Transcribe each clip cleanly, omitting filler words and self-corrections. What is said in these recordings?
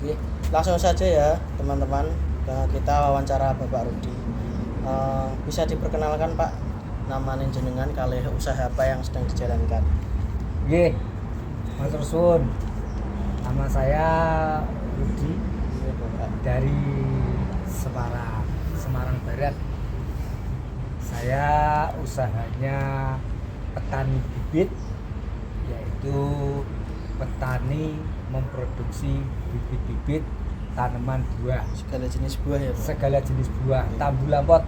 Oke, langsung saja ya teman-teman, kita wawancara Bapak Rudi. Bisa diperkenalkan Pak, nama jenengan kalih usaha apa yang sedang dijalankan? Nggih, Mas Rusun. Nama saya Rudi Iya, Bapak. dari Semarang Barat. Saya usahanya petani bibit, yaitu petani memproduksi bibit-bibit tanaman buah, Segala jenis buah ya Pak? segala jenis buah, tambulan pot,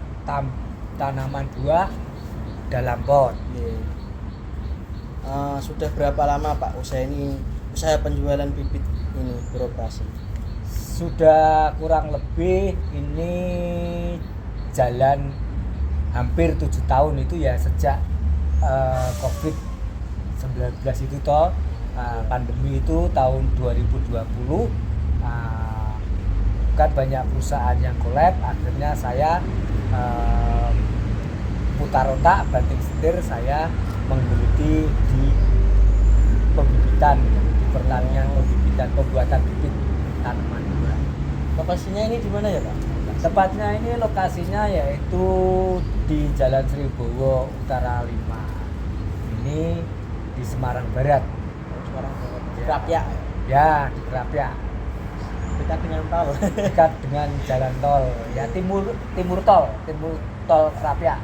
tanaman buah dalam pot. Iya. Sudah berapa lama Pak usaha penjualan bibit ini beroperasi? Sudah kurang lebih ini jalan hampir 7 tahun itu ya, sejak COVID-19 itu toh, pandemi itu tahun 2020, kan banyak perusahaan yang kolab. Akhirnya saya putar otak, banting setir, saya menggeluti di pembibitan, di pertanian pembibitan, pembuatan bibit tanaman buah. Lokasinya ini di mana ya Pak? Tepatnya ini lokasinya yaitu di Jalan Sribowo Utara 5. Ini di Semarang Barat. Semarang Barat. Ya. Krapyak. Ya, di Krapyak. Dekat dengan tol. Dekat dengan jalan tol. Ya, timur tol Krapyak.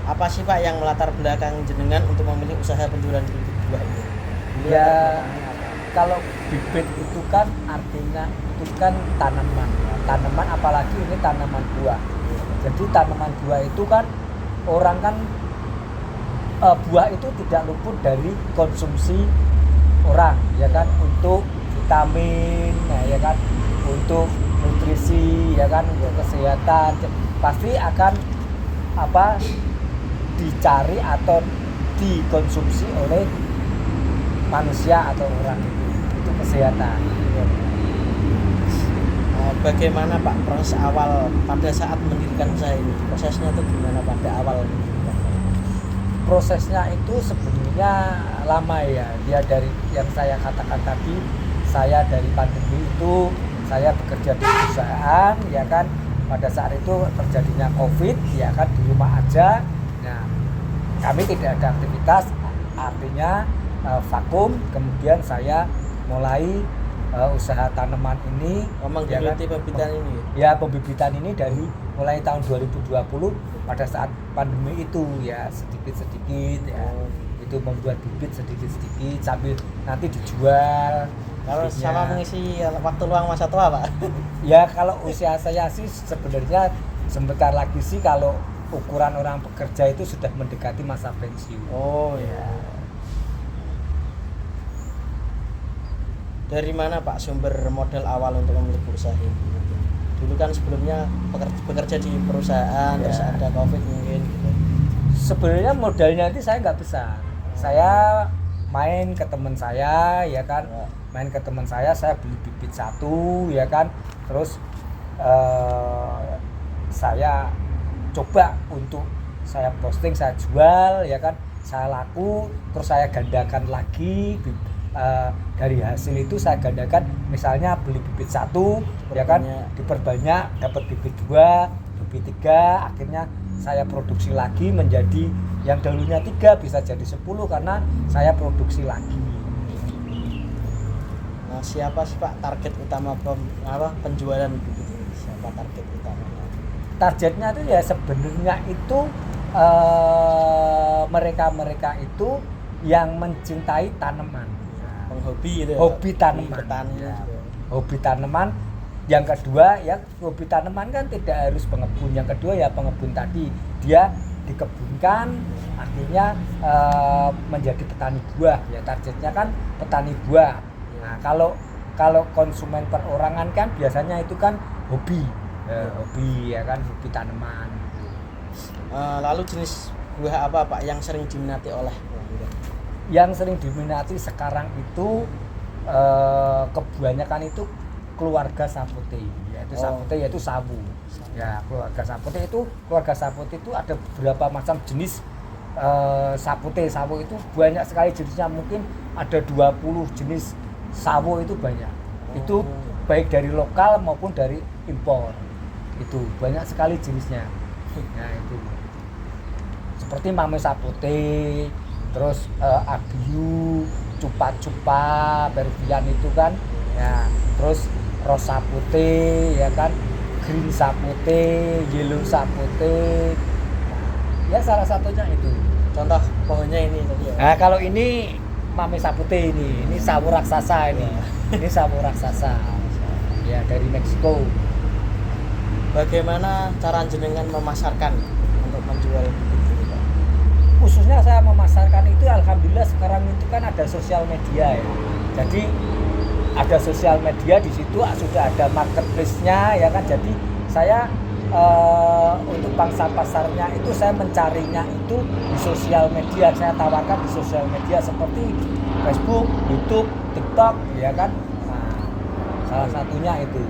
Apa sih Pak yang melatar belakang jenengan untuk memilih usaha penjualan bibit buah itu? Dulu Ya, latar belakangnya apa? kalau bibit itu kan artinya itu kan tanaman. Tanaman, apalagi ini tanaman buah. Jadi tanaman buah itu kan orang kan buah itu tidak luput dari konsumsi orang, ya kan, untuk vitamin, ya kan, untuk nutrisi, ya kan, untuk kesehatan. Pasti akan dicari atau dikonsumsi oleh manusia atau orang itu kesehatan. Bagaimana Pak proses awal pada saat mendirikan usaha ini? Prosesnya itu gimana pada awal? Prosesnya itu sebenarnya lama ya. Dia dari yang saya katakan tadi, saya dari pandemi itu saya bekerja di perusahaan, ya kan. Pada saat itu terjadinya COVID, ya kan, di rumah aja. Nah, kami tidak ada aktivitas, artinya vakum. Kemudian saya mulai usaha tanaman ini, Menggeluti pembibitan ini? Ya, pembibitan ini dari mulai tahun 2020 pada saat pandemi itu, ya, sedikit-sedikit, ya. Itu membuat bibit sedikit-sedikit sambil nanti dijual. Kalau bibitnya. sama mengisi waktu luang masa tua Pak? Ya, kalau usia saya sih sebenarnya sebentar lagi sih, kalau ukuran orang pekerja itu sudah mendekati masa pensiun. Oh ya. Dari mana Pak sumber modal awal untuk memiliki usaha ini? Dulu kan sebelumnya bekerja di perusahaan, Ya. terus ada COVID mungkin gitu. Sebenarnya modalnya itu saya nggak besar. Saya main ke teman saya, ya kan, main ke teman saya beli bibit satu, ya kan, terus saya coba untuk saya posting, saya jual, ya kan, saya laku, terus saya gandakan lagi. Dari hasil itu saya gandakan, misalnya beli bibit satu, ya kan, diperbanyak, dapat bibit 2, bibit 3, akhirnya saya produksi lagi menjadi yang dulunya 3 bisa jadi 10 karena saya produksi lagi. Nah, siapa sih Pak target utama penjualan bibit ini? Siapa target utamanya? Targetnya itu ya sebenarnya itu mereka-mereka itu yang mencintai tanaman. Penghobi gitu ya? Hobi tanaman. Petani Ya. gitu. Hobi tanaman. Yang kedua ya, hobi tanaman kan tidak harus pengepun. Yang kedua ya pengepun tadi, dia dikebunkan, akhirnya menjadi petani buah. Ya, targetnya kan petani buah. Nah, kalau konsumen perorangan kan biasanya itu kan hobi, hobi, ya kan, hobi tanaman. Lalu jenis buah apa Pak yang sering diminati oleh? Yang sering diminati sekarang itu kebanyakan itu keluarga sapote, yaitu sawu. Ya, keluarga sapote itu ada beberapa macam jenis sapote. Sawo itu banyak sekali jenisnya, mungkin ada 20 jenis sawo, itu banyak. Itu baik dari lokal maupun dari impor. Itu banyak sekali jenisnya. Nah itu seperti Mame Sapote, terus Abiu, Cupa-Cupa, Peruvian itu kan, ya, terus Ros Sapote, ya kan, Green Sapote, Yellow Sapote, ya salah satunya itu. Contoh pohonnya ini tadi ya. Nah kalau ini Mame Sapote ini sawo raksasa ini, ini sawo raksasa, ya dari Meksiko. Bagaimana cara jenengan memasarkan untuk menjual bibit ini, Pak? Khususnya saya memasarkan itu alhamdulillah sekarang itu kan ada sosial media ya. Jadi ada sosial media di situ sudah ada marketplace-nya ya kan. Jadi saya untuk pangsa pasarnya itu saya mencarinya itu di sosial media. Saya tawarkan di sosial media seperti Facebook, YouTube, TikTok ya kan. Nah, salah satunya itu.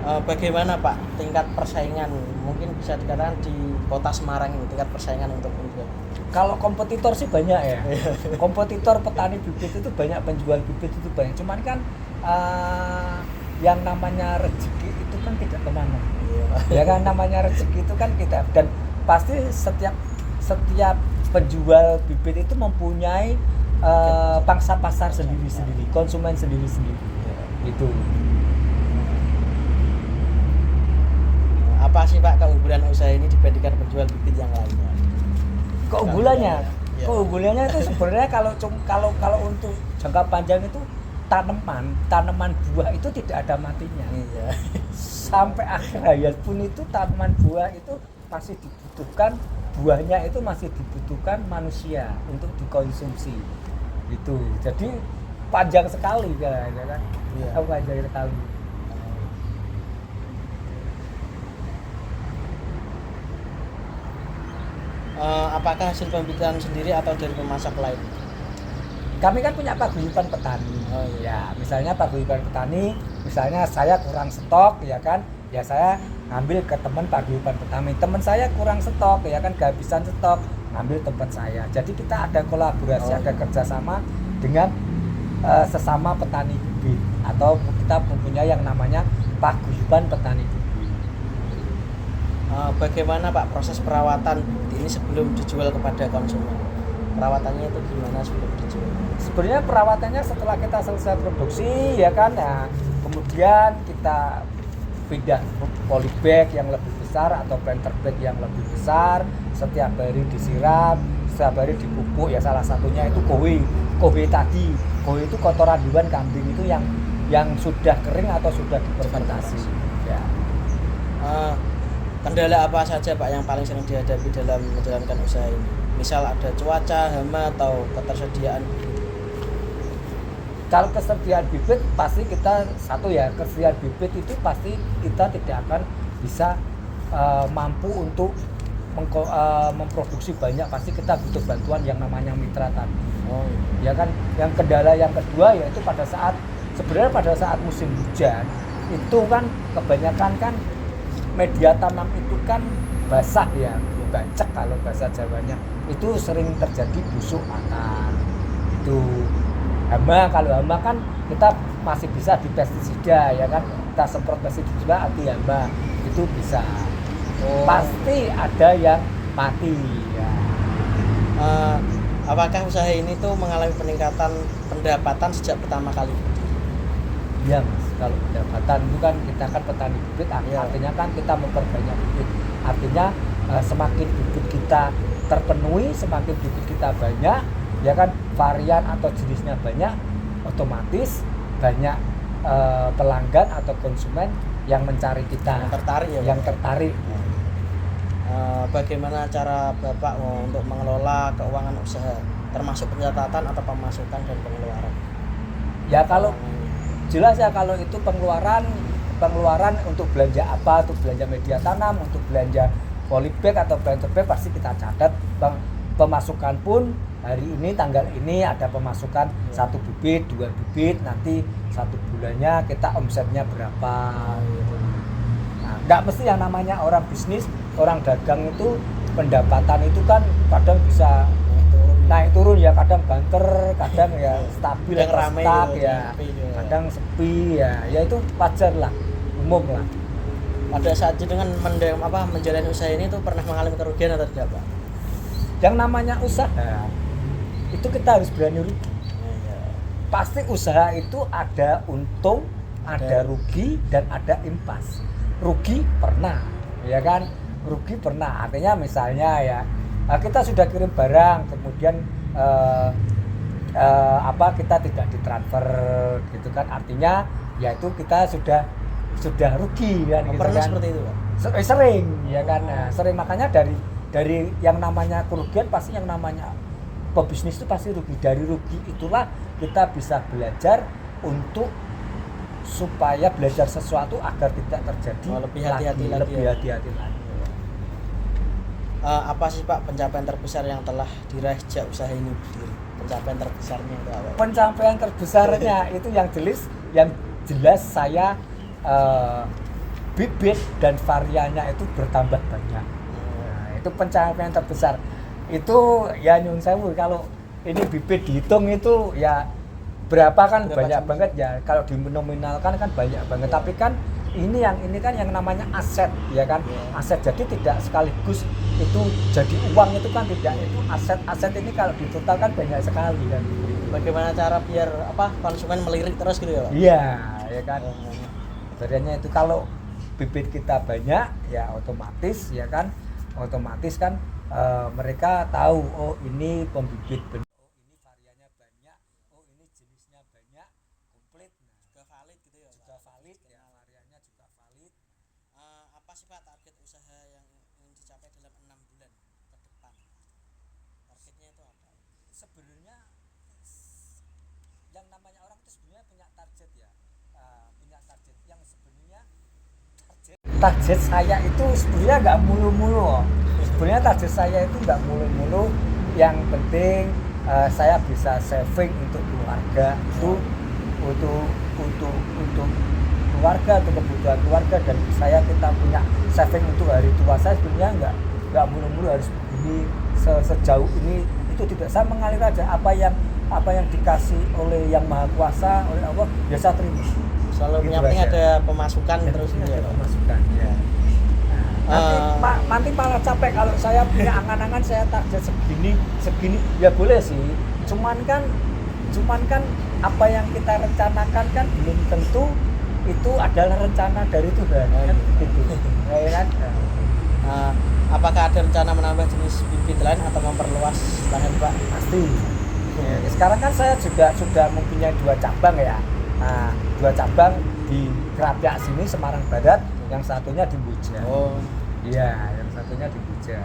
Bagaimana Pak tingkat persaingan, mungkin bisa dikatakan di kota Semarang ini tingkat persaingan untuk menjual? Kalau kompetitor sih banyak ya. Kompetitor petani bibit itu banyak, penjual bibit itu banyak. Cuman kan yang namanya rezeki itu kan tidak kemana. Ya kan namanya rezeki itu kan kita, dan pasti setiap penjual bibit itu mempunyai pangsa pasar sendiri-sendiri, konsumen sendiri-sendiri. Itu. Apa sih Pak keunggulan usaha ini dibandingkan penjual bibit yang lainnya? Keunggulannya itu sebenarnya kalau untuk jangka panjang itu tanaman buah itu tidak ada matinya. Iya. Sampai akhir hayat pun itu tanaman buah itu masih dibutuhkan, buahnya itu masih dibutuhkan manusia untuk dikonsumsi. Itu. Jadi panjang sekali kan. Iya. Panjang sekali. Apakah hasil pembibitan sendiri atau dari pemasok lain? Kami kan punya paguyuban petani. Oh iya. Ya, misalnya paguyuban petani, misalnya saya kurang stok ya kan, ya saya ngambil ke teman paguyuban petani. Teman saya kurang stok ya kan, kehabisan stok, ngambil tempat saya. Jadi kita ada kolaborasi, ada kerjasama dengan sesama petani bibit, atau kita mempunyai yang namanya paguyuban petani bibit. Bagaimana Pak proses perawatan ini sebelum dijual kepada konsumen? Perawatannya itu gimana sebelum dijual? Sebenarnya perawatannya setelah kita selesai produksi ya kan, ya kemudian kita pindah polybag yang lebih besar atau planter bag yang lebih besar, setiap hari disiram, setiap hari dipupuk, ya salah satunya itu kowe tadi. Kowe itu kotoran hewan kambing itu yang sudah kering atau sudah difermentasi ya. Kendala apa saja Pak yang paling sering dihadapi dalam menjalankan usaha ini? Misal ada cuaca, hama, atau ketersediaan bibit? Kalau ketersediaan bibit pasti kita ketersediaan bibit itu pasti kita tidak akan bisa mampu untuk memproduksi banyak. Pasti kita butuh bantuan yang namanya mitra tadi. Oh, iya. Ya kan. Yang kendala yang kedua yaitu pada saat musim hujan itu kan kebanyakan kan media tanam itu kan basah ya, bacek kalau bahasa Jawanya, itu sering terjadi busuk akar. Itu kalau hama kan kita masih bisa di pestisida ya kan, kita semprot pestisida anti hama itu bisa. Pasti ada yang mati ya. Apakah usaha ini tuh mengalami peningkatan pendapatan sejak pertama kali? Iya Mas, kalau pendapatan itu kan kita kan petani bibit, artinya kan kita memperbanyak bibit. Artinya semakin bibit kita terpenuhi, semakin bibit kita banyak, ya kan, varian atau jenisnya banyak, otomatis banyak pelanggan atau konsumen yang mencari kita, yang tertarik. Bagaimana cara Bapak untuk mengelola keuangan usaha, termasuk pencatatan atau pemasukan dan pengeluaran? Ya kalau jelas ya, kalau itu pengeluaran untuk belanja apa, untuk belanja media tanam, untuk belanja polybag atau planter bag pasti kita catat. Pemasukan pun hari ini tanggal ini ada pemasukan 1 bibit, 2 bibit, nanti 1 bulannya kita omsetnya berapa gitu. Nah, nggak mesti yang namanya orang bisnis, orang dagang itu pendapatan itu kan kadang bisa naik turun ya, kadang banter, kadang ya stabil Kadang atau rame stuck gitu, ya, sepi gitu. kadang sepi ya, ya itu wajar lah, umum lah. Pada saat jenengan menjalani usaha ini tuh pernah mengalami kerugian atau tidak, Pak? Yang namanya usaha itu kita harus berani rugi. Iya. Pasti usaha itu ada untung, ada rugi, dan ada impas. Rugi pernah, ya kan? Rugi pernah. Artinya misalnya ya, kita sudah kirim barang, kemudian kita tidak ditransfer, gitu kan? Artinya yaitu kita sudah rugi kan? Gitu Pernah kan? seperti itu, Pak? Sering, ya kan? Nah, sering, makanya dari yang namanya kerugian pasti yang namanya pebisnis itu pasti rugi. Dari rugi itulah kita bisa belajar untuk supaya belajar sesuatu agar tidak terjadi lebih hati-hati lagi. Lebih hati-hati lagi. Apa sih Pak pencapaian terbesar yang telah diraih sejak usaha ini berdiri? Pencapaian terbesarnya itu apa? Pencapaian terbesarnya itu yang jelas saya bibit dan variannya itu bertambah banyak. Nah, itu pencapaian terbesar. Itu ya nyun sewu, kalau ini bibit dihitung itu ya berapa banyak jenis? banget ya, kalau dinominalkan kan banyak banget, tapi kan ini kan yang namanya aset, ya kan, aset. Jadi tidak sekaligus itu jadi uang, itu kan tidak, itu aset ini kalau ditotalkan banyak sekali kan. Bagaimana cara biar konsumen melirik terus gitu ya, Pak? Iya, ya kan. Sebenarnya itu kalau bibit kita banyak ya otomatis kan mereka tahu, oh ini pembibit benar, oh ini variannya banyak, oh ini jenisnya banyak, komplit, juga valid gitu ya, juga valid ya, variannya juga valid. Apa sih Pak target usaha yang ingin dicapai dalam 6 bulan ke depan? Targetnya itu apa? Sebenarnya yang namanya orang itu sebenarnya punya target ya, punya target yang sebenarnya target saya itu sebenarnya nggak mulu-mulu. Sebenarnya target saya itu nggak mulu-mulu. Yang penting saya bisa saving untuk keluarga, itu untuk keluarga, untuk kebutuhan keluarga, dan kita punya saving untuk hari tua. Saya sebenarnya nggak mulu-mulu harus begini, sejauh ini itu tidak. Saya mengalir aja apa yang dikasih oleh Yang Maha Kuasa, oleh Allah, ya saya terima. Selalu Gitu penting aja. ada pemasukan Ya, terus ada ya, Pak? pemasukan ya. Nanti malah capek kalau saya punya angan-angan, saya target segini ya boleh sih, cuman kan apa yang kita rencanakan kan belum tentu itu adalah rencana dari Tuhan kan gitu ya kan. Apakah ada rencana menambah jenis bibit lain atau memperluas lahan, Pak? Pasti ya, sekarang kan saya juga sudah mempunyai 2 cabang ya. 2 cabang di Kerapiak sini, Semarang Barat, yang satunya di Buja. Oh iya, yang satunya di Buja.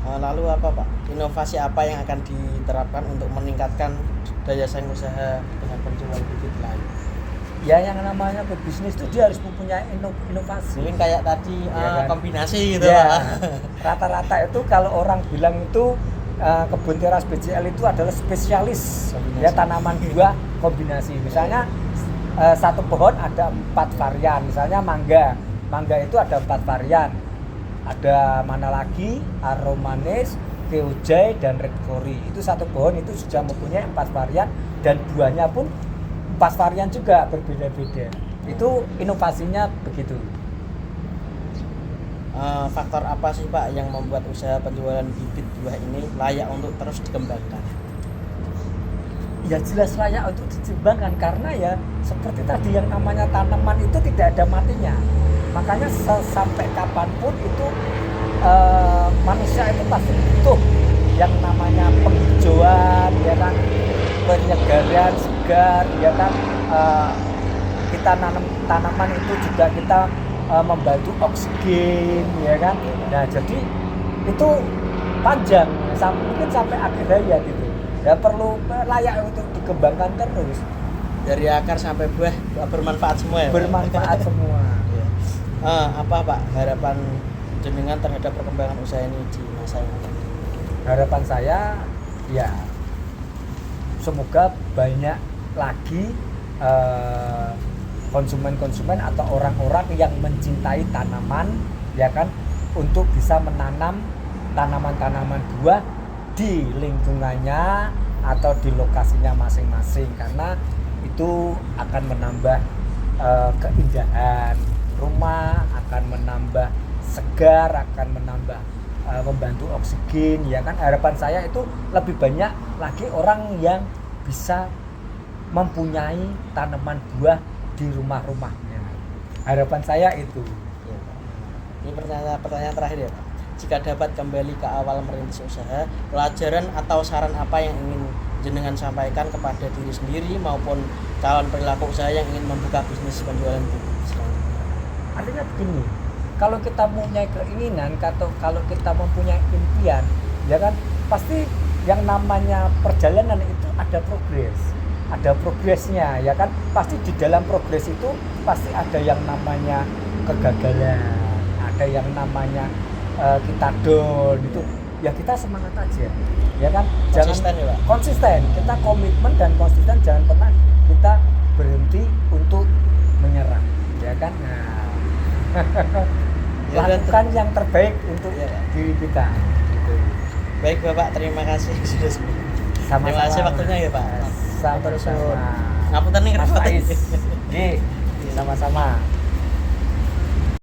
Lalu apa Pak? Inovasi apa yang akan diterapkan untuk meningkatkan daya saing usaha dengan penjual bibit lain? Ya yang namanya berbisnis itu dia harus mempunyai inovasi. Mungkin kayak tadi Ya kan? kombinasi gitu Ya, Pak. rata-rata itu kalau orang bilang itu kebun teras BCL itu adalah spesialis Kombinasi. ya, tanaman buah kombinasi. Misalnya satu pohon ada 4 varian, misalnya mangga itu ada 4 varian, ada mana lagi, aromanis, keojai, dan red curry. Itu satu pohon itu sudah mempunyai 4 varian, dan buahnya pun 4 varian juga berbeda-beda. Itu inovasinya begitu. Faktor apa sih Pak yang membuat usaha penjualan bibit buah ini layak untuk terus dikembangkan? Ya jelas layak untuk dikembangkan, karena ya seperti tadi, yang namanya tanaman itu tidak ada matinya. Makanya sampai kapanpun itu manusia itu pasti butuh yang namanya penghijauan, ya kan, penyegaran, segar, ya kan. Kita nanam tanaman itu juga kita membantu oksigen, ya kan. Nah jadi itu panjang, mungkin sampai akhir hayat gitu. Ya perlu, layak untuk dikembangkan terus. Dari akar sampai buah bermanfaat semua ya? Bermanfaat semua. Apa Pak harapan jenengan terhadap perkembangan usaha ini di masa yang akan? Harapan saya ya semoga banyak lagi konsumen-konsumen atau orang-orang yang mencintai tanaman, ya kan, untuk bisa menanam tanaman-tanaman buah di lingkungannya atau di lokasinya masing-masing, karena itu akan menambah keindahan rumah, akan menambah segar, akan menambah membantu oksigen, ya kan. Harapan saya itu lebih banyak lagi orang yang bisa mempunyai tanaman buah di rumah-rumahnya. Harapan saya itu. Ya, Pak. Ini pertanyaan terakhir ya Pak. Jika dapat kembali ke awal merintis usaha, pelajaran atau saran apa yang ingin jenengan sampaikan kepada diri sendiri maupun calon perilaku usaha yang ingin membuka bisnis penjualan bibit? Artinya begini, kalau kita mempunyai keinginan, kalau kita mempunyai impian, ya kan, pasti yang namanya perjalanan itu ada progresnya, ya kan. Pasti di dalam progres itu pasti ada yang namanya kegagalan, ada yang namanya kita down, itu ya kita semangat aja, ya kan. Konsisten ya Pak? Konsisten, kita komitmen dan konsisten, jangan pernah kita berhenti untuk menyerah, ya kan. Nah, lakukan yang terbaik untuk diri kita. Gitu. Baik Bapak, terima kasih sudah Sama-sama. terima kasih waktunya ya Pak. Sama-sama. Ngapunten nih Mas repot. Faiz. Nggih, sama-sama.